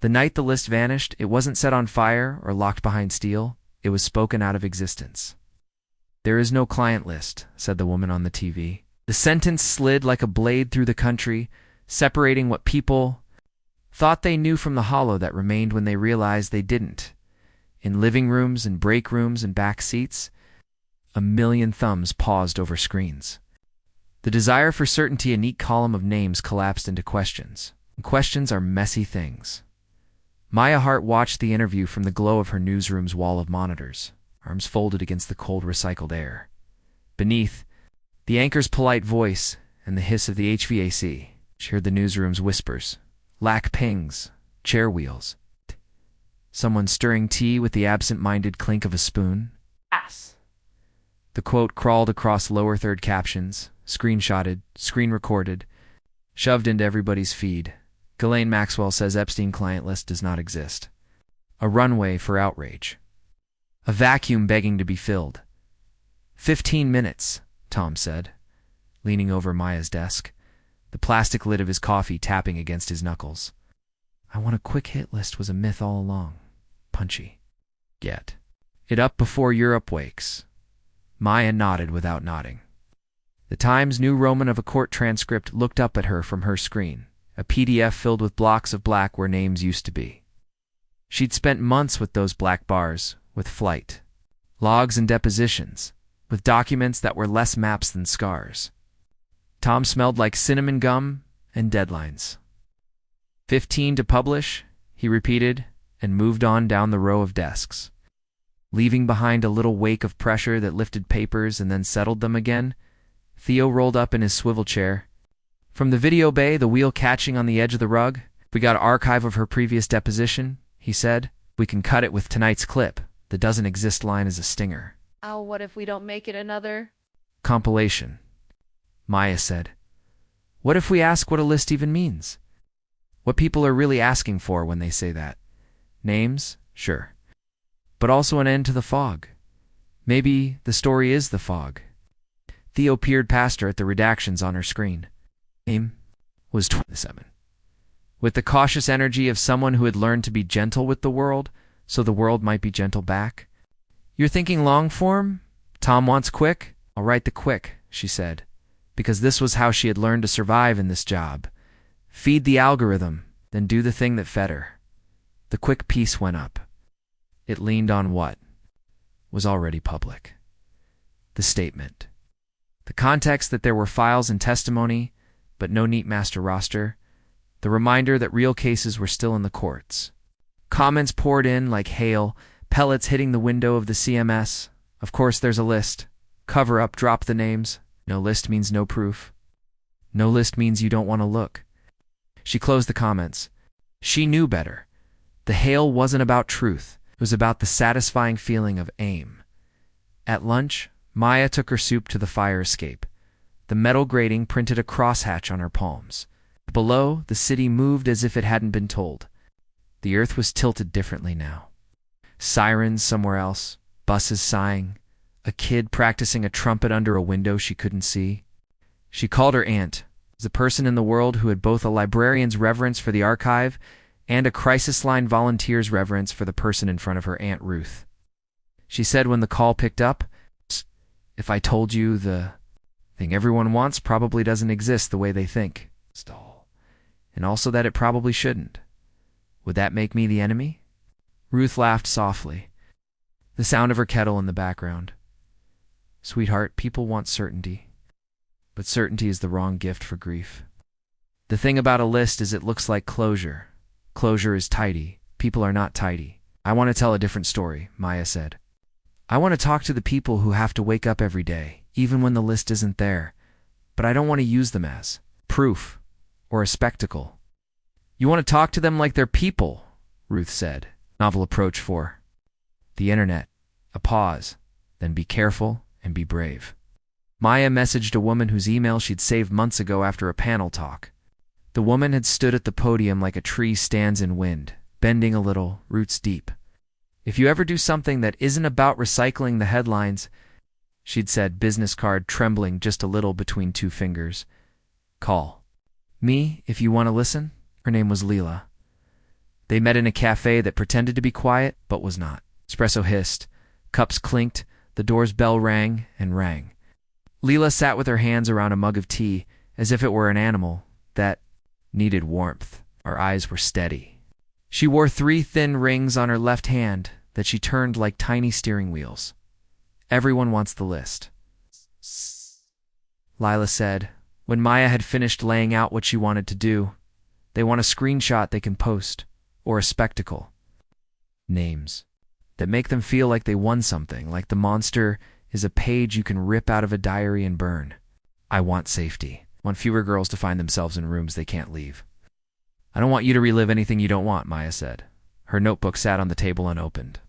The night the list vanished, it wasn't set on fire or locked behind steel. It was spoken out of existence. "There is no client list," said the woman on the TV. The sentence slid like a blade through the country, separating what people thought they knew from the hollow that remained when they realized they didn't. In living rooms and break rooms and back seats, a million thumbs paused over screens. The desire for certainty, a neat column of names collapsed into questions. And questions are messy things. Maya Hart watched the interview from the glow of her newsroom's wall of monitors, arms folded against the cold recycled air. Beneath, the anchor's polite voice and the hiss of the HVAC. She heard the newsroom's whispers, lack pings, chair wheels. Someone stirring tea with the absent-minded clink of a spoon. Ass. The quote crawled across lower third captions, screenshotted, screen-recorded, shoved into everybody's feed. Ghislaine Maxwell says Epstein client list does not exist. A runway for outrage. A vacuum begging to be filled. 15 minutes, Tom said, leaning over Maya's desk, the plastic lid of his coffee tapping against his knuckles. "I want a quick hit list was a myth all along. Punchy. Get it up before Europe wakes." Maya nodded without nodding. The Times New Roman of a court transcript looked up at her from her screen, a PDF filled with blocks of black where names used to be. She'd spent months with those black bars, with flight, logs and depositions, with documents that were less maps than scars. Tom smelled like cinnamon gum and deadlines. 15 to publish, he repeated, and moved on down the row of desks. Leaving behind a little wake of pressure that lifted papers and then settled them again, Theo rolled up in his swivel chair. From the video bay, the wheel catching on the edge of the rug. "We got an archive of her previous deposition," he said. "We can cut it with tonight's clip. The doesn't exist line is a stinger." "Oh, what if we don't make it another compilation?" Maya said. "What if we ask what a list even means? What people are really asking for when they say that? Names? Sure. But also an end to the fog. Maybe the story is the fog." Theo peered past her at the redactions on her screen. Name was 27. With the cautious energy of someone who had learned to be gentle with the world, so the world might be gentle back. "You're thinking long form? Tom wants quick? I'll write the quick," she said, because this was how she had learned to survive in this job. Feed the algorithm, then do the thing that fed her. The quick piece went up. It leaned on what was already public. The statement. The context that there were files and testimony, but no neat master roster. The reminder that real cases were still in the courts. Comments poured in like hail, pellets hitting the window of the CMS. "Of course there's a list. Cover up, drop the names. No list means no proof. No list means you don't want to look." She closed the comments. She knew better. The hail wasn't about truth. It was about the satisfying feeling of aim. At lunch, Maya took her soup to the fire escape. The metal grating printed a crosshatch on her palms. Below, the city moved as if it hadn't been told. The earth was tilted differently now. Sirens somewhere else, buses sighing, a kid practicing a trumpet under a window she couldn't see. She called her aunt, the person in the world who had both a librarian's reverence for the archive and a crisis line volunteer's reverence for the person in front of her, Aunt Ruth. She said when the call picked up, "If I told you the thing everyone wants probably doesn't exist the way they think. Stall. And also that it probably shouldn't. Would that make me the enemy?" Ruth laughed softly, the sound of her kettle in the background. "Sweetheart, people want certainty. But certainty is the wrong gift for grief. The thing about a list is it looks like closure. Closure is tidy. People are not tidy. I want to tell a different story," Maya said. "I want to talk to the people who have to wake up every day, even when the list isn't there. But I don't want to use them as proof or a spectacle." "You want to talk to them like they're people," Ruth said. Novel approach for the internet. A pause, then be careful and be brave. Maya messaged a woman whose email she'd saved months ago after a panel talk. The woman had stood at the podium like a tree stands in wind, bending a little, roots deep. "If you ever do something that isn't about recycling the headlines," she'd said, business card trembling just a little between two fingers, "call me if you want to listen." Her name was Leela. They met in a cafe that pretended to be quiet, but was not. Espresso hissed, cups clinked, the door's bell rang and rang. Leela sat with her hands around a mug of tea, as if it were an animal that needed warmth. Her eyes were steady. She wore 3 thin rings on her left hand that she turned like tiny steering wheels. Everyone wants the list, Lila said, when Maya had finished laying out what she wanted to do. They want a screenshot they can post, or a spectacle. Names that make them feel like they won something, like the monster is a page you can rip out of a diary and burn. I want safety. I want fewer girls to find themselves in rooms they can't leave. I don't want you to relive anything you don't want, Maya said. Her notebook sat on the table unopened.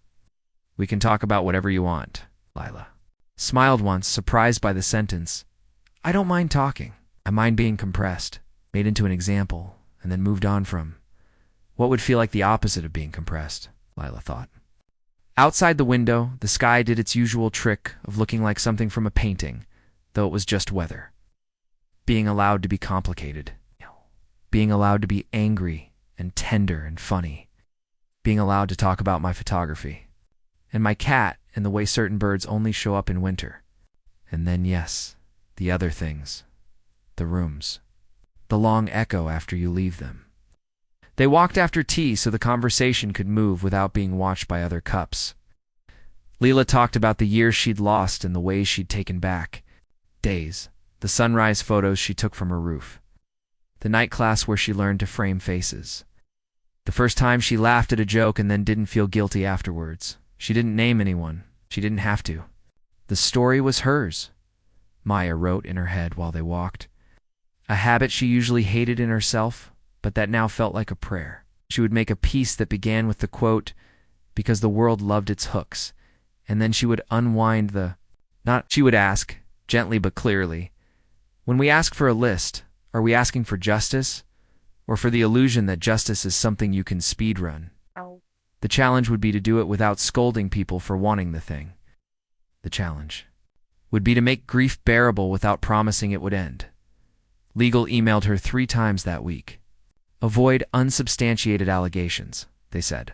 We can talk about whatever you want, Lila smiled once, surprised by the sentence. I don't mind talking. I mind being compressed, made into an example, and then moved on from. What would feel like the opposite of being compressed, Lila thought. Outside the window, the sky did its usual trick of looking like something from a painting, though it was just weather. Being allowed to be complicated. Being allowed to be angry and tender and funny. Being allowed to talk about my photography. And my cat and the way certain birds only show up in winter. And then, yes, the other things. The rooms. The long echo after you leave them. They walked after tea so the conversation could move without being watched by other cups. Leela talked about the years she'd lost and the ways she'd taken back. Days. The sunrise photos she took from her roof. The night class where she learned to frame faces. The first time she laughed at a joke and then didn't feel guilty afterwards. She didn't name anyone. She didn't have to. The story was hers, Maya wrote in her head while they walked. A habit she usually hated in herself, but that now felt like a prayer. She would make a piece that began with the quote, because the world loved its hooks, and then she would unwind she would ask, gently but clearly, when we ask for a list, are we asking for justice, or for the illusion that justice is something you can speedrun? The challenge would be to do it without scolding people for wanting the thing. The challenge would be to make grief bearable without promising it would end. Legal emailed her 3 times that week. Avoid unsubstantiated allegations, they said.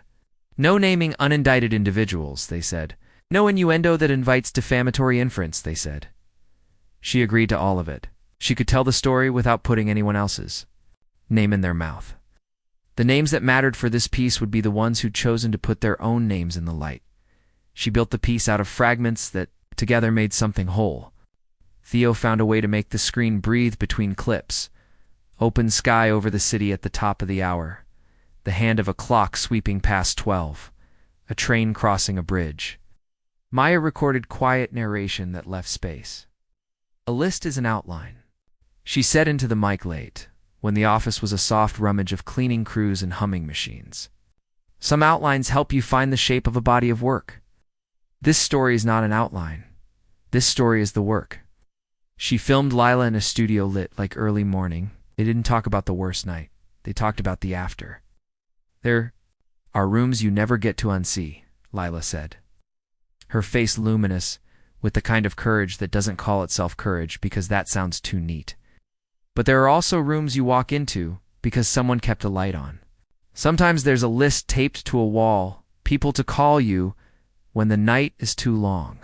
No naming unindicted individuals, they said. No innuendo that invites defamatory inference, they said. She agreed to all of it. She could tell the story without putting anyone else's name in their mouth. The names that mattered for this piece would be the ones who'd chosen to put their own names in the light. She built the piece out of fragments that together made something whole. Theo found a way to make the screen breathe between clips. Open sky over the city at the top of the hour. The hand of a clock sweeping past 12. A train crossing a bridge. Maya recorded quiet narration that left space. A list is an outline. She said into the mic late, when the office was a soft rummage of cleaning crews and humming machines. Some outlines help you find the shape of a body of work. This story is not an outline. This story is the work. She filmed Lila in a studio lit like early morning. They didn't talk about the worst night. They talked about the after. There are rooms you never get to unsee, Lila said. Her face luminous, with the kind of courage that doesn't call itself courage because that sounds too neat. But there are also rooms you walk into because someone kept a light on. Sometimes there's a list taped to a wall, people to call you when the night is too long.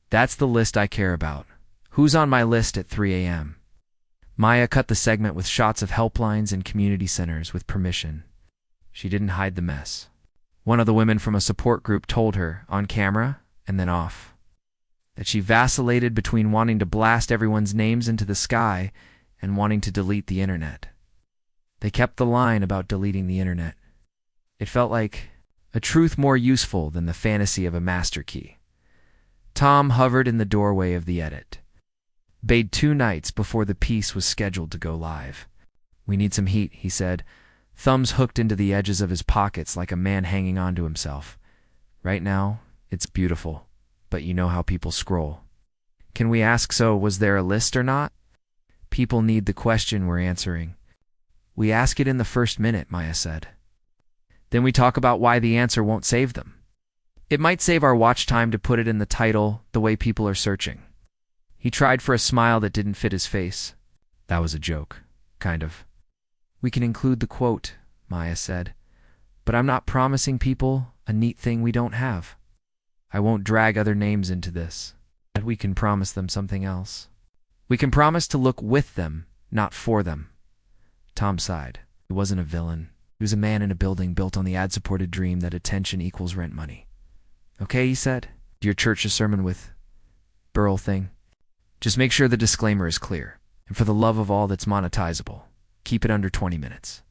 That's the list I care about. Who's on my list at 3 a.m.? Maya cut the segment with shots of helplines and community centers with permission. She didn't hide the mess. One of the women from a support group told her, on camera and then off, that she vacillated between wanting to blast everyone's names into the sky and wanting to delete the internet. They kept the line about deleting the internet. It felt like a truth more useful than the fantasy of a master key. Tom hovered in the doorway of the edit. Bade 2 nights before the piece was scheduled to go live. We need some heat, he said, thumbs hooked into the edges of his pockets like a man hanging on to himself. Right now, it's beautiful, but you know how people scroll. Can we ask, so was there a list or not? People need the question we're answering. We ask it in the first minute, Maya said. Then we talk about why the answer won't save them. It might save our watch time to put it in the title, the way people are searching. He tried for a smile that didn't fit his face. That was a joke, kind of. We can include the quote, Maya said. But I'm not promising people a neat thing we don't have. I won't drag other names into this. But we can promise them something else. We can promise to look with them, not for them. Tom sighed. He wasn't a villain. He was a man in a building built on the ad-supported dream that attention equals rent money. Okay, he said. Your church's sermon with Burl thing. Just make sure the disclaimer is clear. And for the love of all that's monetizable, keep it under 20 minutes.